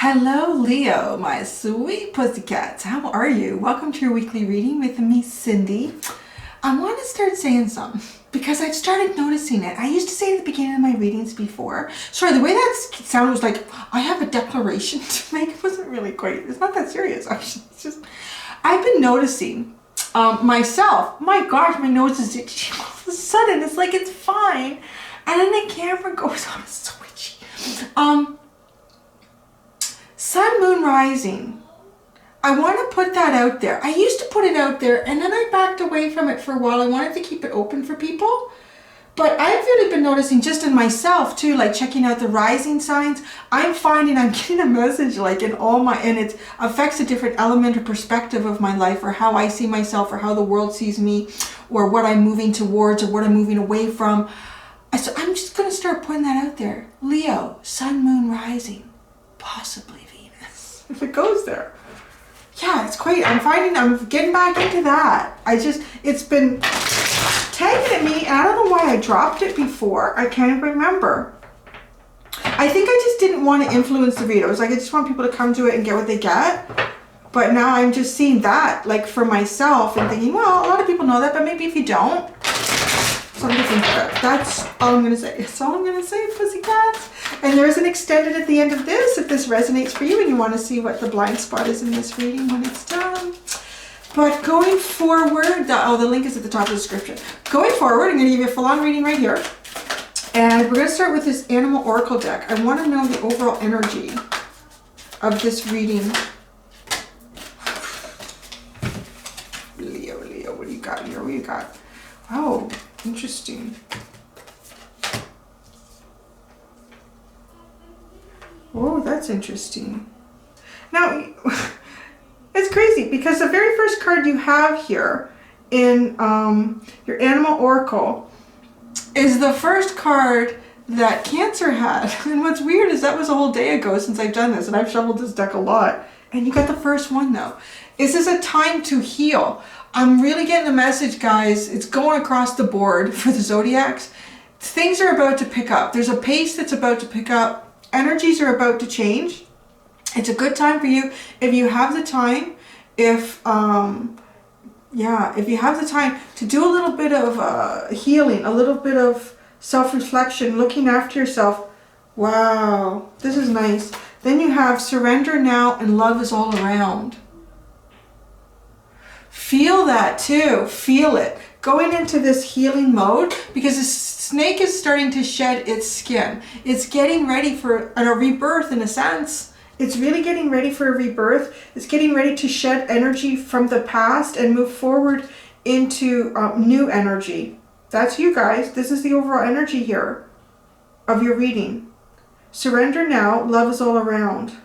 Hello Leo, my sweet pussycats. How are you? Welcome to your weekly reading with me, Cindy. I want to start saying something because I've started noticing it. I used to say at the beginning of my readings before. Sorry, the way that sounded was like I have a declaration to make. It wasn't really quite. It's not that serious actually. It's just I've been noticing myself. My gosh, my nose is itchy. All of a sudden, it's like it's fine, and then the camera goes on switchy. Sun, moon, rising. I want to put that out there. I used to put it out there and then I backed away from it for a while. I wanted to keep it open for people. But I've really been noticing just in myself too, like checking out the rising signs. I'm finding I'm getting a message like in all my, and it affects a different element or perspective of my life or how I see myself or how the world sees me or what I'm moving towards or what I'm moving away from. So I'm just going to start putting that out there. Leo, sun, moon, rising, possibly Venus, if it goes there. Yeah, it's quite, I'm getting back into that. It's been tagging at me. I don't know why I dropped it before. I can't remember. I think I just didn't want to influence the read. I was like, I just want people to come to it and get what they get. But now I'm just seeing that, like for myself and thinking, well, a lot of people know that, but maybe if you don't, something to think about. That's all I'm going to say. That's all I'm going to say, pussycats. And there's an extended at the end of this if this resonates for you and you want to see what the blind spot is in this reading when it's done. But going forward, the link is at the top of the description. Going forward, I'm going to give you a full-on reading right here. And we're going to start with this Animal Oracle deck. I want to know the overall energy of this reading. Leo, what do you got here? What do you got? Oh, interesting. Oh, that's interesting. Now, it's crazy because the very first card you have here in your Animal Oracle is the first card that Cancer had. And what's weird is that was a whole day ago since I've done this, and I've shuffled this deck a lot. And you got the first one though. Is this a time to heal? I'm really getting the message, guys. It's going across the board for the zodiacs. Things are about to pick up. There's a pace that's about to pick up. Energies are about to change. It's a good time for you if you have the time. If you have the time to do a little bit of healing, a little bit of self-reflection, looking after yourself. Wow, this is nice. Then you have surrender now and love is all around. Feel that too. Feel it. Going into this healing mode because the snake is starting to shed its skin. It's getting ready for a rebirth in a sense. It's really getting ready for a rebirth. It's getting ready to shed energy from the past and move forward into new energy. That's you guys. This is the overall energy here of your reading. Surrender now. Love is all around.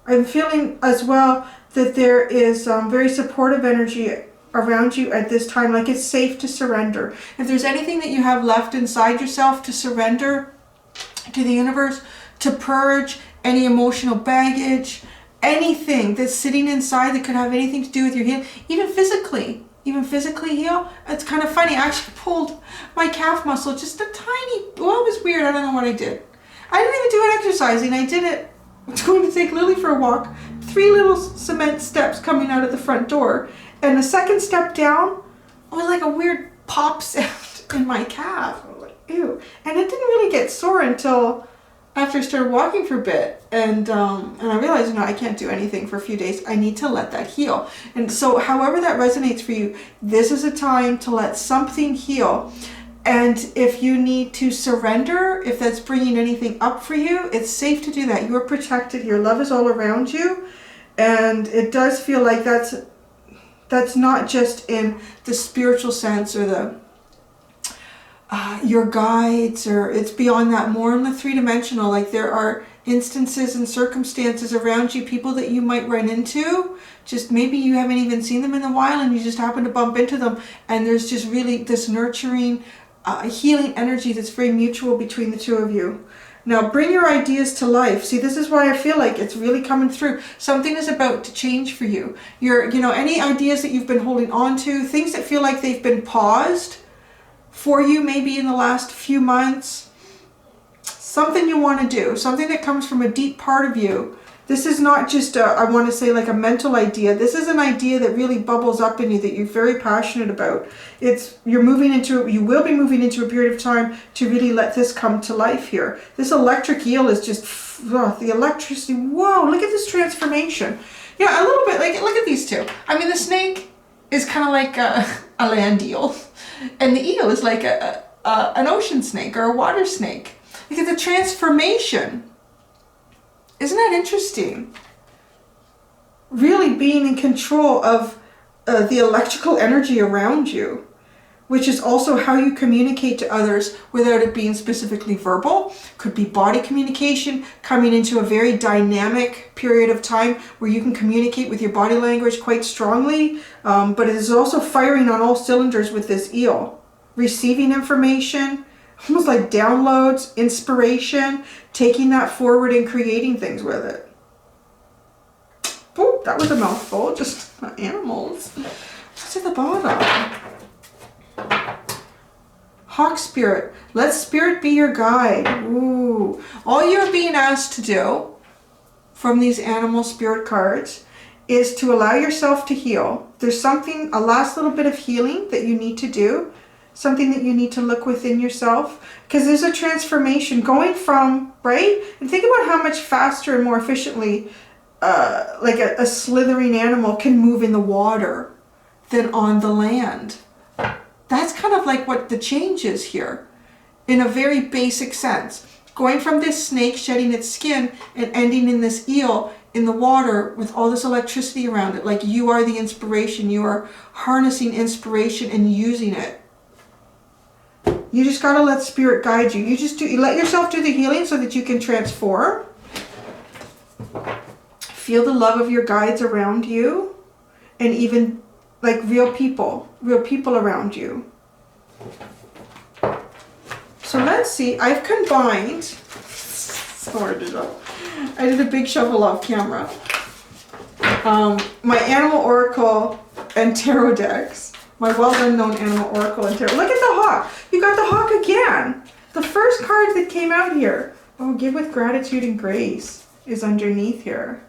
I'm feeling as well that there is very supportive energy around you at this time, like it's safe to surrender. If there's anything that you have left inside yourself to surrender to the universe, to purge any emotional baggage, anything that's sitting inside that could have anything to do with your healing, even physically heal. It's kind of funny. I actually pulled my calf muscle just a tiny, well, it was weird. I don't know what I did. I didn't even do it exercising. I did it. I was going to take Lily for a walk. 3 little cement steps coming out of the front door. And the second step down was like a weird pop sound in my calf. I was like, ew. And it didn't really get sore until after I started walking for a bit. And I realized, no, I can't do anything for a few days. I need to let that heal. And so however that resonates for you, this is a time to let something heal. And if you need to surrender, if that's bringing anything up for you, it's safe to do that. You are protected here. Love is all around you. And it does feel like that's not just in the spiritual sense or the your guides, or it's beyond that, more in the three-dimensional. Like there are instances and circumstances around you, people that you might run into, just maybe you haven't even seen them in a while and you just happen to bump into them, and there's just really this nurturing healing energy that's very mutual between the two of you. Now bring your ideas to life. See, this is why I feel like it's really coming through. Something is about to change for you. Any ideas that you've been holding on to, things that feel like they've been paused for you maybe in the last few months, something you want to do, something that comes from a deep part of you. This is not just I want to say like a mental idea. This is an idea that really bubbles up in you that you're very passionate about. You will be moving into a period of time to really let this come to life here. This electric eel is just, the electricity. Whoa, look at this transformation. Yeah, a little bit like, look at these two. I mean, the snake is kind of like a land eel, and the eel is like an ocean snake or a water snake. Look at the transformation. Isn't that interesting? Really being in control of the electrical energy around you, which is also how you communicate to others without it being specifically verbal. Could be body communication, coming into a very dynamic period of time where you can communicate with your body language quite strongly, but it is also firing on all cylinders with this eel. Receiving information, almost like downloads, inspiration, taking that forward and creating things with it. Oh, that was a mouthful, just animals. What's at the bottom? Hawk spirit. Let spirit be your guide. Ooh. All you're being asked to do from these animal spirit cards is to allow yourself to heal. There's something, a last little bit of healing that you need to do. Something that you need to look within yourself, because there's a transformation going from, right? And think about how much faster and more efficiently like a slithering animal can move in the water than on the land. That's kind of like what the change is here in a very basic sense. Going from this snake shedding its skin and ending in this eel in the water with all this electricity around it. Like you are the inspiration. You are harnessing inspiration and using it. You just got to let spirit guide you. You let yourself do the healing so that you can transform. Feel the love of your guides around you, and even like real people around you. So let's see, I've combined, so hard to do. I did a big shovel off camera. My animal oracle and tarot decks. My well-known animal oracle and tarot. Look at the hawk. You got the hawk again. The first card that came out here. Oh, give with gratitude and grace is underneath here.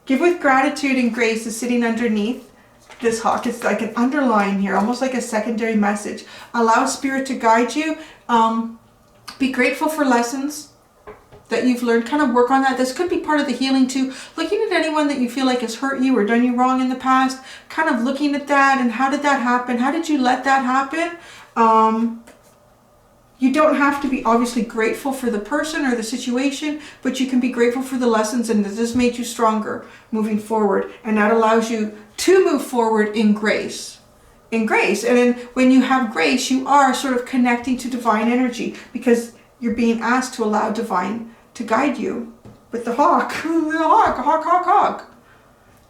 Give with gratitude and grace is sitting underneath this hawk. It's like an underline here, almost like a secondary message. Allow spirit to guide you. Be grateful for lessons that you've learned. Kind of work on that. This could be part of the healing too. Looking at anyone that you feel like has hurt you or done you wrong in the past. Kind of looking at that and how did that happen? How did you let that happen? You don't have to be obviously grateful for the person or the situation, but you can be grateful for the lessons, and this made you stronger moving forward. And that allows you to move forward in grace. In grace. And then when you have grace, you are sort of connecting to divine energy because you're being asked to allow divine to guide you with the hawk. The hawk.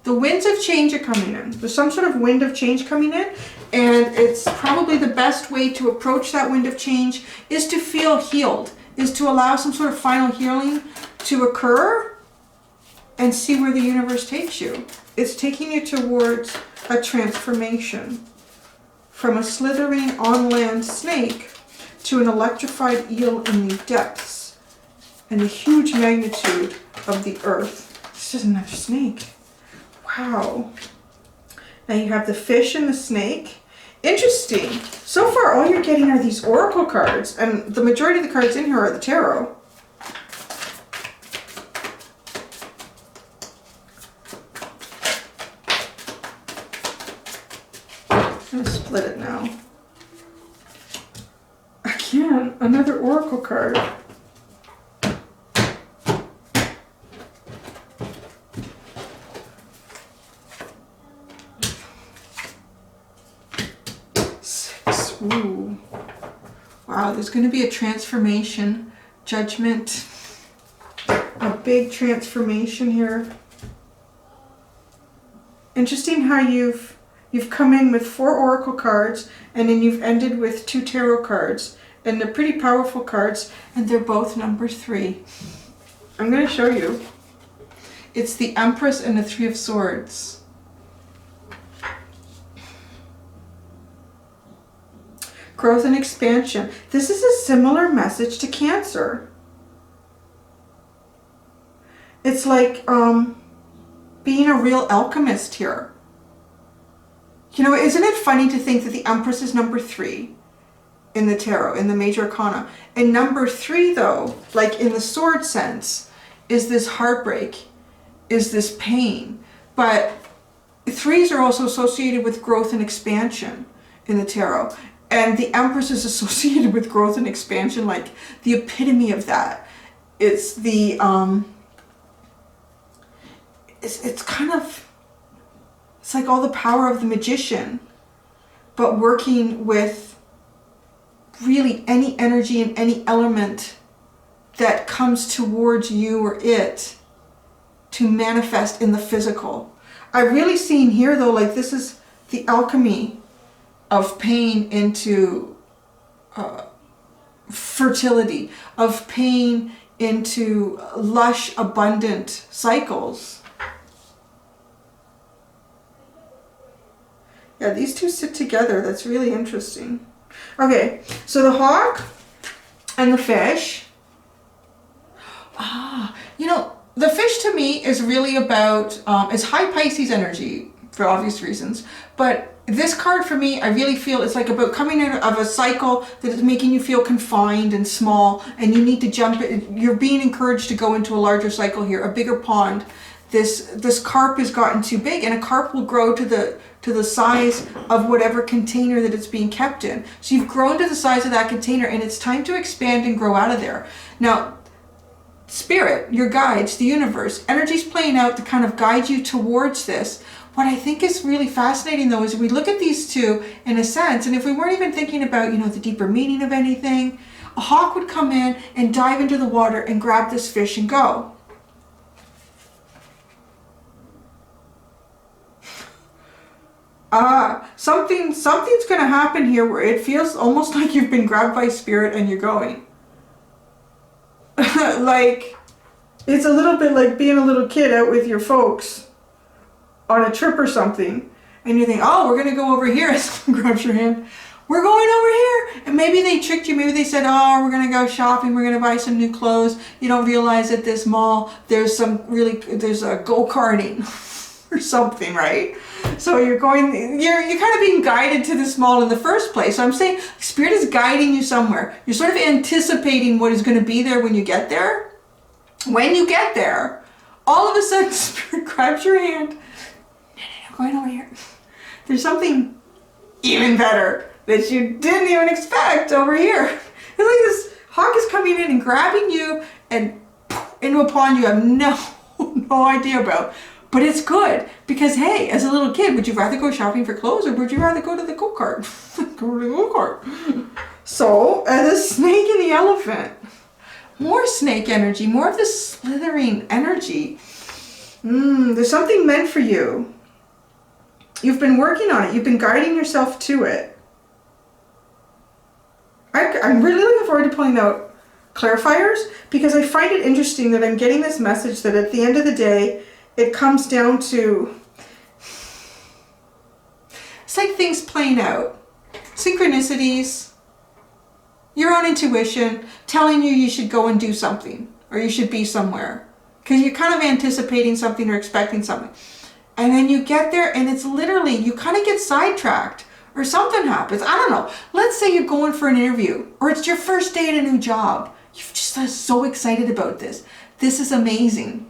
The winds of change are coming in. There's some sort of wind of change coming in, and it's probably the best way to approach that wind of change is to feel healed, is to allow some sort of final healing to occur and see where the universe takes you. It's taking you towards a transformation from a slithering on-land snake to an electrified eel in the depths and the huge magnitude of the earth. This is another snake. Wow. Now you have the fish and the snake. Interesting. So far all you're getting are these oracle cards, and the majority of the cards in here are the tarot. I'm going to split it now. Again, another oracle card. Ooh. Wow, there's going to be a transformation, judgment, a big transformation here. Interesting how you've come in with 4 oracle cards and then you've ended with 2 tarot cards, and they're pretty powerful cards, and they're both number 3. I'm going to show you. It's the Empress and the 3 of Swords. growth and expansion. This is a similar message to Cancer. It's like being a real alchemist here. You know, isn't it funny to think that the Empress is number 3 in the tarot, in the major arcana? And number 3, though, like in the sword sense, is this heartbreak, is this pain. But 3s are also associated with growth and expansion in the tarot. And the Empress is associated with growth and expansion, like the epitome of that. It's the, it's kind of, it's like all the power of the magician, but working with really any energy and any element that comes towards you or it to manifest in the physical. I've really seen here though, like this is the alchemy of pain into fertility, of pain into lush, abundant cycles. Yeah, these two sit together. That's really interesting. Okay, so the hawk and the fish. You know, the fish to me is really about, it's high Pisces energy for obvious reasons, but this card for me, I really feel it's like about coming out of a cycle that is making you feel confined and small, and you need to jump in. You're being encouraged to go into a larger cycle here, a bigger pond. This carp has gotten too big, and a carp will grow to the size of whatever container that it's being kept in. So you've grown to the size of that container, and it's time to expand and grow out of there. Now, Spirit, your guides, the universe, energy's playing out to kind of guide you towards this. What I think is really fascinating though is we look at these two in a sense, and if we weren't even thinking about, you know, the deeper meaning of anything, a hawk would come in and dive into the water and grab this fish and go. Something's going to happen here where it feels almost like you've been grabbed by spirit and you're going. Like, it's a little bit like being a little kid out with your folks on a trip or something, and you think, oh, we're going to go over here, and someone grabs your hand. We're going over here. And maybe they tricked you. Maybe they said, oh, we're going to go shopping. We're going to buy some new clothes. You don't realize at this mall, there's a go-karting or something, right? So you're kind of being guided to this mall in the first place. So I'm saying Spirit is guiding you somewhere. You're sort of anticipating what is going to be there when you get there. When you get there, all of a sudden Spirit grabs your hand. No, going over here. There's something even better that you didn't even expect over here. It's like this hawk is coming in and grabbing you and into a pond you have no idea about. But it's good because, hey, as a little kid, would you rather go shopping for clothes or would you rather go to the go-kart? Go to the go-kart. So, the snake and the elephant. More snake energy, more of this slithering energy. There's something meant for you. You've been working on it. You've been guiding yourself to it. I'm really looking forward to pulling out clarifiers because I find it interesting that I'm getting this message that at the end of the day, it comes down to, it's like things playing out. Synchronicities, your own intuition telling you should go and do something or you should be somewhere because you're kind of anticipating something or expecting something. And then you get there and it's literally, you kind of get sidetracked or something happens. I don't know. Let's say you're going for an interview or it's your first day at a new job. You're just so excited about this. This is amazing.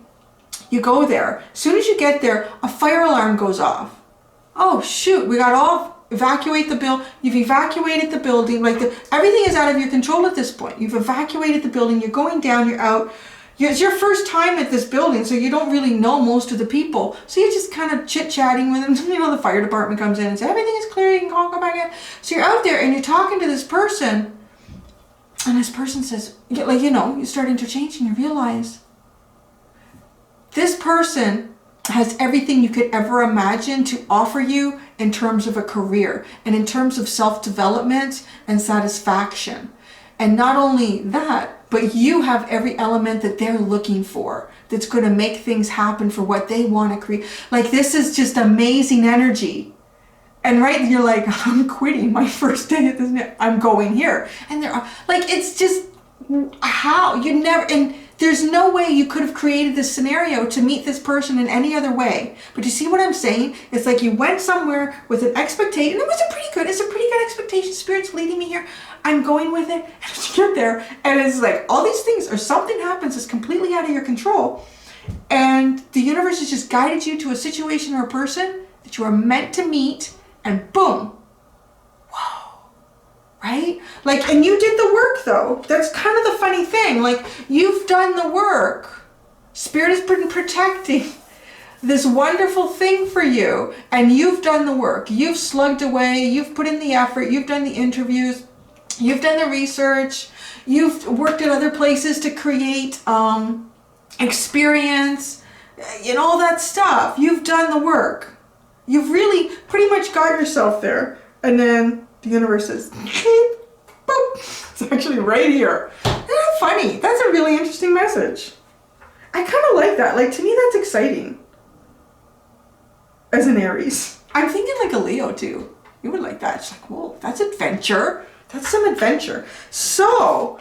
You go there. As soon as you get there, a fire alarm goes off. Oh shoot, we got all evacuate the building. You've evacuated the building. Everything is out of your control at this point. You've evacuated the building. You're going down. You're out. It's your first time at this building, so you don't really know most of the people. So you're just kind of chit-chatting with them. You know, the fire department comes in and says, everything is clear. You can go back in. So you're out there and you're talking to this person. And this person says, you start interchanging. You realize this person has everything you could ever imagine to offer you in terms of a career and in terms of self-development and satisfaction. And not only that, but you have every element that they're looking for that's going to make things happen for what they want to create. Like, this is just amazing energy. And right, you're like, I'm quitting my first day at this, I'm going here. And they're like, it's just, how? You never, and there's no way you could have created this scenario to meet this person in any other way. But you see what I'm saying? It's like you went somewhere with an expectation. It's a pretty good expectation. Spirit's leading me here. I'm going with it. And you get there, and it's like all these things, or something happens that's completely out of your control. And the universe has just guided you to a situation or a person that you are meant to meet, and boom. Whoa. Right? Like, and you did the work though. That's kind of the funny thing. Like, you've done the work. Spirit has been protecting this wonderful thing for you, and you've done the work. You've slugged away, you've put in the effort, you've done the interviews, you've done the research, you've worked at other places to create experience, all that stuff. You've done the work. You've really pretty much got yourself there. And then the universe says, boop, it's actually right here. Isn't that funny? That's a really interesting message. I kind of like that. Like, to me, that's exciting. As an Aries. I'm thinking like a Leo too. You would like that. It's like, whoa, that's adventure. That's some adventure. So,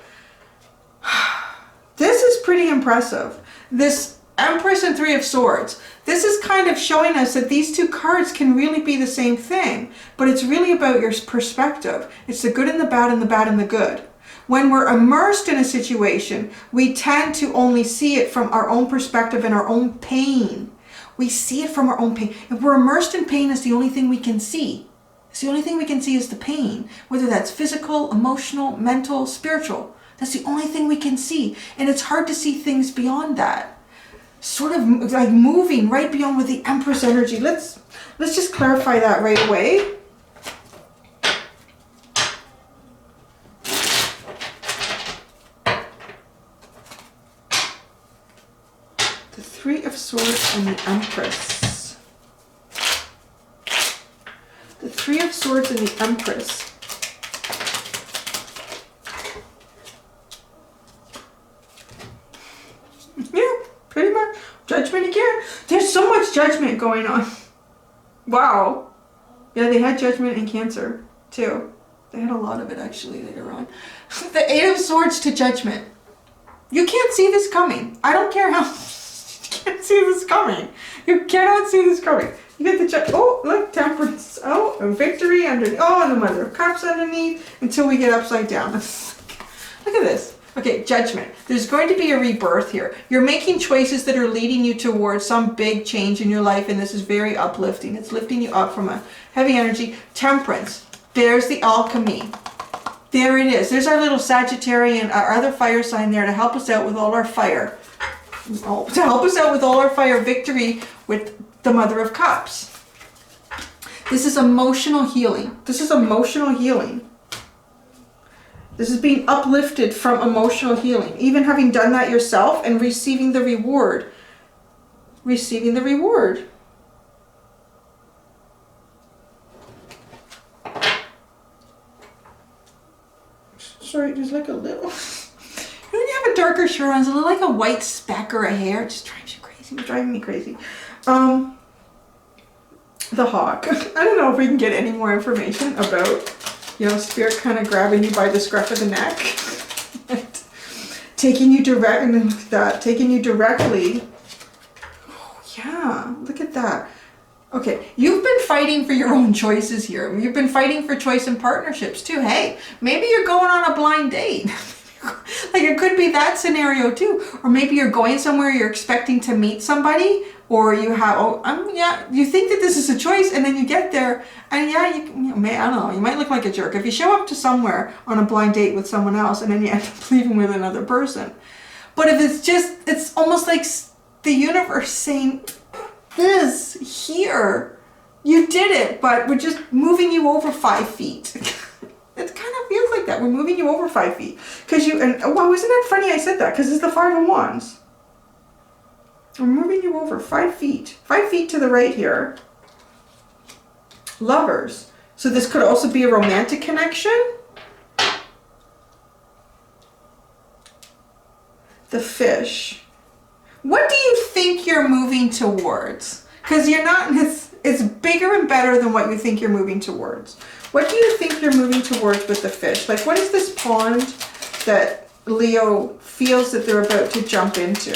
this is pretty impressive. This Empress and Three of Swords. This is kind of showing us that these two cards can really be the same thing, but it's really about your perspective. It's the good and the bad and the bad and the good. When we're immersed in a situation, we tend to only see it from our own perspective and our own pain. We see it from our own pain. If we're immersed in pain, it's the only thing we can see. It's the only thing we can see is the pain, whether that's physical, emotional, mental, spiritual. That's the only thing we can see. And it's hard to see things beyond that. Sort of like moving right beyond with the Empress energy. Let's just clarify that right away. The Three of Swords and the Empress. The Three of Swords and the Empress. Yeah, pretty much. Judgment again. There's so much judgment going on. Wow. Yeah, they had judgment in Cancer too. They had a lot of it actually later on. The Eight of Swords to Judgment. You can't see this coming. I don't care how. You can't see this coming. You cannot see this coming. You get the judge. Oh, look, Temperance. Oh, and Victory underneath. Oh, and the Mother of Cups underneath until we get upside down. Look at this. Okay, Judgment. There's going to be a rebirth here. You're making choices that are leading you towards some big change in your life, and this is very uplifting. It's lifting you up from a heavy energy. Temperance. There's the alchemy. There it is. There's our little Sagittarian, our other fire sign there to help us out with all our fire. Oh, to help us out with all our fire. Victory with the Mother of Cups. This is emotional healing. This is emotional healing. This is being uplifted from emotional healing. Even having done that yourself and receiving the reward. Receiving the reward. Sorry, there's like a little... When you have a darker shirt on, it's a little like a white speck or a hair. It just drives you crazy. It's driving me crazy. The Hawk. I don't know if we can get any more information about... Spirit kind of grabbing you by the scruff of the neck. Taking you direct, and look at that, taking you directly. Oh, yeah, look at that. Okay, you've been fighting for your own choices here. You've been fighting for choice in partnerships too. Hey, maybe you're going on a blind date. Like, it could be that scenario too. Or maybe you're going somewhere, you're expecting to meet somebody, or you have, you think that this is a choice, and then you get there, and I don't know, you might look like a jerk if you show up to somewhere on a blind date with someone else, and then you end up leaving with another person. But if it's almost like the universe saying, this here, you did it, but we're just moving you over 5 feet. It kind of feels like that. We're moving you over 5 feet. Isn't that funny I said that? Because it's the Five of Wands. We're moving you over 5 feet. 5 feet to the right here. Lovers. So this could also be a romantic connection. The Fish. What do you think you're moving towards? Because you're not in this... it's bigger and better than what you think you're moving towards. What do you think you're moving towards with the fish? Like, what is this pond that Leo feels that they're about to jump into?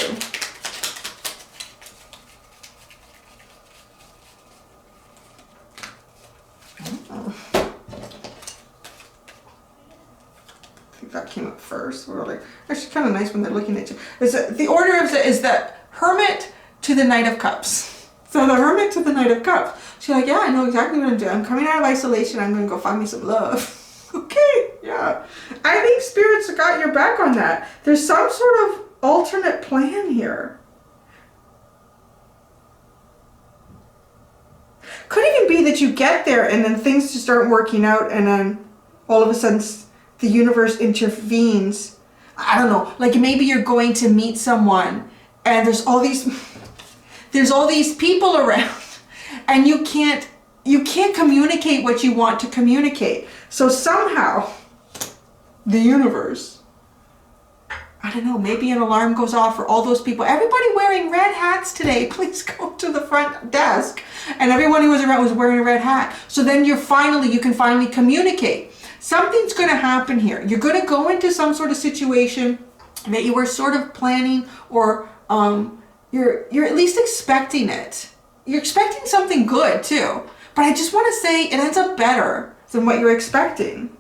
That came up first. We're like, actually kind of nice when they're looking at you. The order of is the Hermit to the Knight of Cups. So the Hermit to the Knight of Cups. She's like, yeah, I know exactly what I'm doing. I'm coming out of isolation. I'm going to go find me some love. Okay, yeah. I think Spirit's got your back on that. There's some sort of alternate plan here. Could even be that you get there and then things just aren't working out and then all of a sudden the universe intervenes. I don't know, like maybe you're going to meet someone and there's all these people around and you can't communicate what you want to communicate. So somehow the universe, I don't know, maybe an alarm goes off for all those people. Everybody wearing red hats today, please go to the front desk. And everyone who was around was wearing a red hat. So then you can finally communicate. Something's going to happen here. You're going to go into some sort of situation that you were sort of planning, or you're at least expecting it. You're expecting something good too. But I just want to say it ends up better than what you're expecting.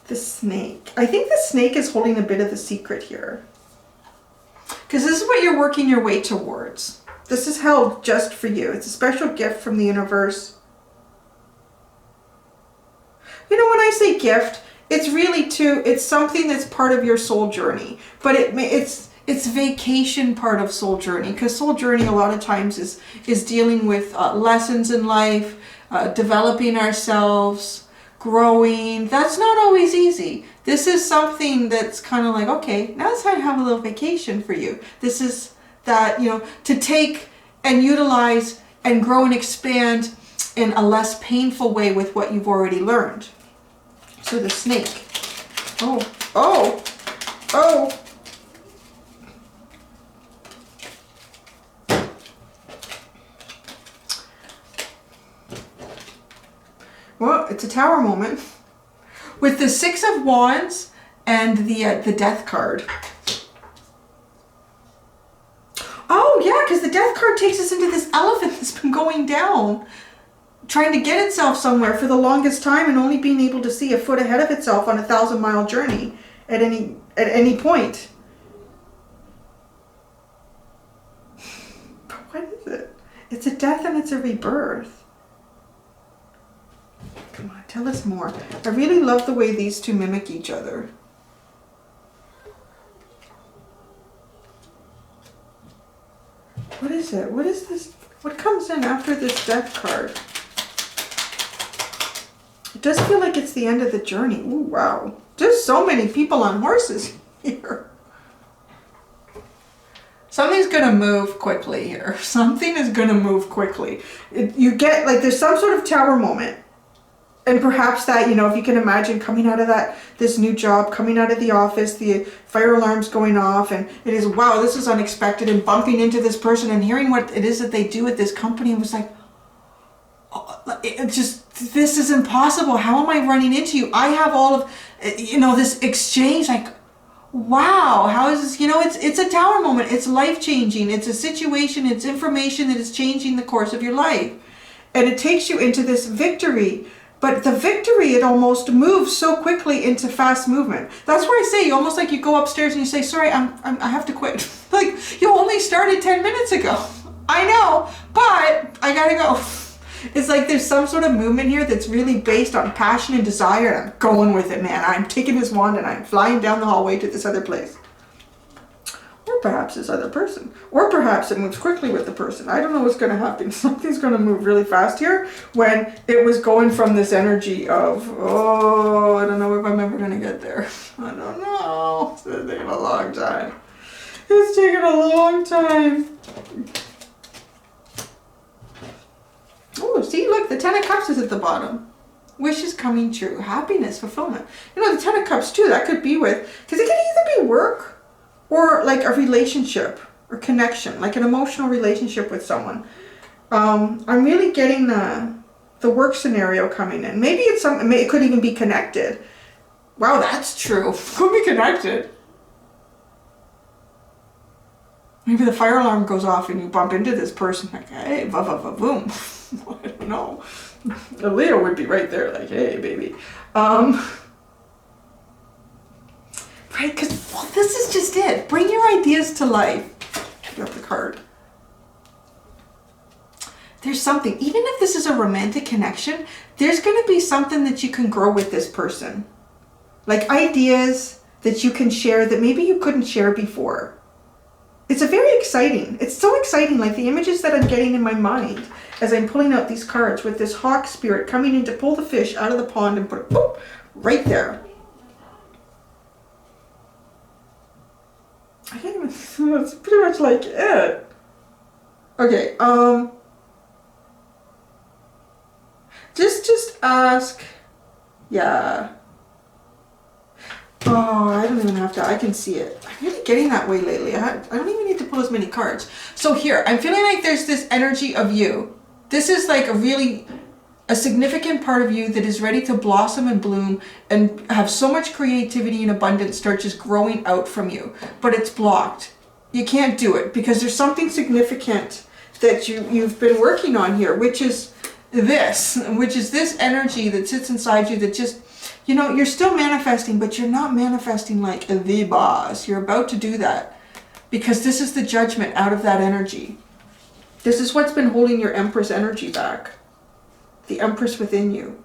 The snake. I think the snake is holding a bit of the secret here. Because this is what you're working your way towards. This is held just for you. It's a special gift from the universe. You know, when I say gift, it's really it's something that's part of your soul journey. But it's vacation part of soul journey. Because soul journey a lot of times is dealing with lessons in life, developing ourselves, growing. That's not always easy. This is something that's kind of like, okay, now it's time to have a little vacation for you. This is that, you know, to take and utilize and grow and expand in a less painful way with what you've already learned. So the snake. Oh. Well, it's a tower moment. With the Six of Wands and the Death card. Oh yeah, because the Death card takes us into this elephant that's been going down, trying to get itself somewhere for the longest time and only being able to see a foot ahead of itself on a 1,000-mile journey at any point. But what is it? It's a death and it's a rebirth. Come on, tell us more. I really love the way these two mimic each other. What is it? What is this? What comes in after this Death card? It does feel like it's the end of the journey. Ooh, wow. There's so many people on horses here. Something's going to move quickly here. Something is going to move quickly. You get, like, there's some sort of tower moment. And perhaps that, you know, if you can imagine coming out of this new job, coming out of the office, the fire alarm's going off, and it is, wow, this is unexpected, and bumping into this person and hearing what it is that they do at this company was like, oh, this is impossible. How am I running into you? I have all of, you know, this exchange, like, wow, how is this, you know, it's a tower moment. It's life-changing. It's a situation. It's information that is changing the course of your life. And it takes you into this victory. But the victory, it almost moves so quickly into fast movement. That's where I say, you almost like you go upstairs and you say, sorry, I have to quit. Like, you only started 10 minutes ago. I know, but I gotta go. It's like there's some sort of movement here that's really based on passion and desire, and I'm going with it, man. I'm taking this wand and I'm flying down the hallway to this other place. Or perhaps this other person. Or perhaps it moves quickly with the person. I don't know what's going to happen. Something's going to move really fast here when it was going from this energy of, oh, I don't know if I'm ever going to get there. I don't know. It's taking a long time. It's taking a long time. Oh, see, look, the Ten of Cups is at the bottom. Wishes coming true. Happiness, fulfillment. You know, the Ten of Cups too, that could be with, because it could either be work or like a relationship or connection, like an emotional relationship with someone. I'm really getting the work scenario coming in. Maybe it's something, it could even be connected. Wow, that's true. Could be connected. Maybe the fire alarm goes off and you bump into this person like, hey, boom. I don't know. A Leo would be right there like, hey, baby. Right, because this is just it. Bring your ideas to life. Pick up the card. There's something, even if this is a romantic connection, there's going to be something that you can grow with this person. Like ideas that you can share that maybe you couldn't share before. It's a very exciting. It's so exciting, like the images that I'm getting in my mind as I'm pulling out these cards with this hawk spirit coming in to pull the fish out of the pond and put it boop, right there. I can't even, that's pretty much like it. Okay, just ask, yeah. Oh, I don't even have to, I can see it. I'm really getting that way lately. I don't even need to pull as many cards. So here, I'm feeling like there's this energy of you. This is like a significant part of you that is ready to blossom and bloom and have so much creativity and abundance start just growing out from you. But it's blocked. You can't do it because there's something significant that you've been working on here, which is this energy that sits inside you that just, you know, you're still manifesting, but you're not manifesting like the boss. You're about to do that because this is the judgment out of that energy. This is what's been holding your Empress energy back. The Empress within you.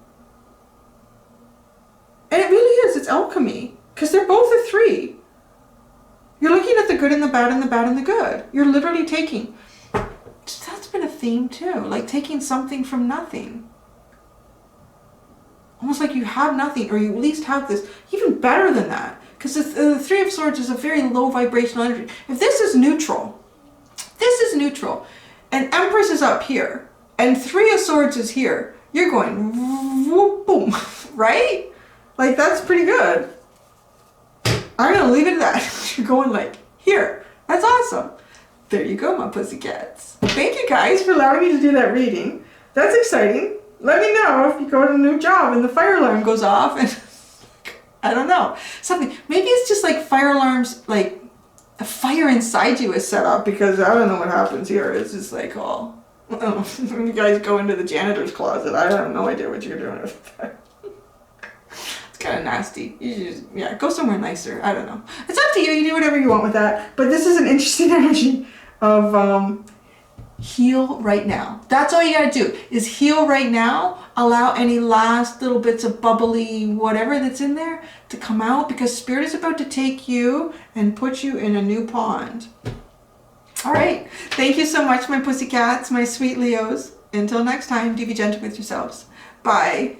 And it really is. It's alchemy because they're both a 3. You're looking at the good and the bad and the bad and the good. You're literally taking. That's been a theme too. Like taking something from nothing. Almost like you have nothing, or you at least have this, even better than that. Because the Three of Swords is a very low vibrational energy. If this is neutral, and Empress is up here, and Three of Swords is here, you're going, whoop, boom, right? Like, that's pretty good. I'm going to leave it at that. You're going like, here, that's awesome. There you go, my pussycats. Thank you guys for allowing me to do that reading. That's exciting. Let me know if you go to a new job and the fire alarm goes off and I don't know, something. Maybe it's just like fire alarms, like a fire inside you is set up because I don't know what happens here. It's just like, oh, you guys go into the janitor's closet. I have no idea what you're doing with that. It's kind of nasty. You just, yeah, go somewhere nicer. I don't know. It's up to you. You do whatever you want with that. But this is an interesting energy of heal right now. That's all you gotta do is heal right now. Allow any last little bits of bubbly whatever that's in there to come out because Spirit is about to take you and put you in a new pond. All right. Thank you so much, my pussycats, my sweet Leos. Until next time, do be gentle with yourselves. Bye.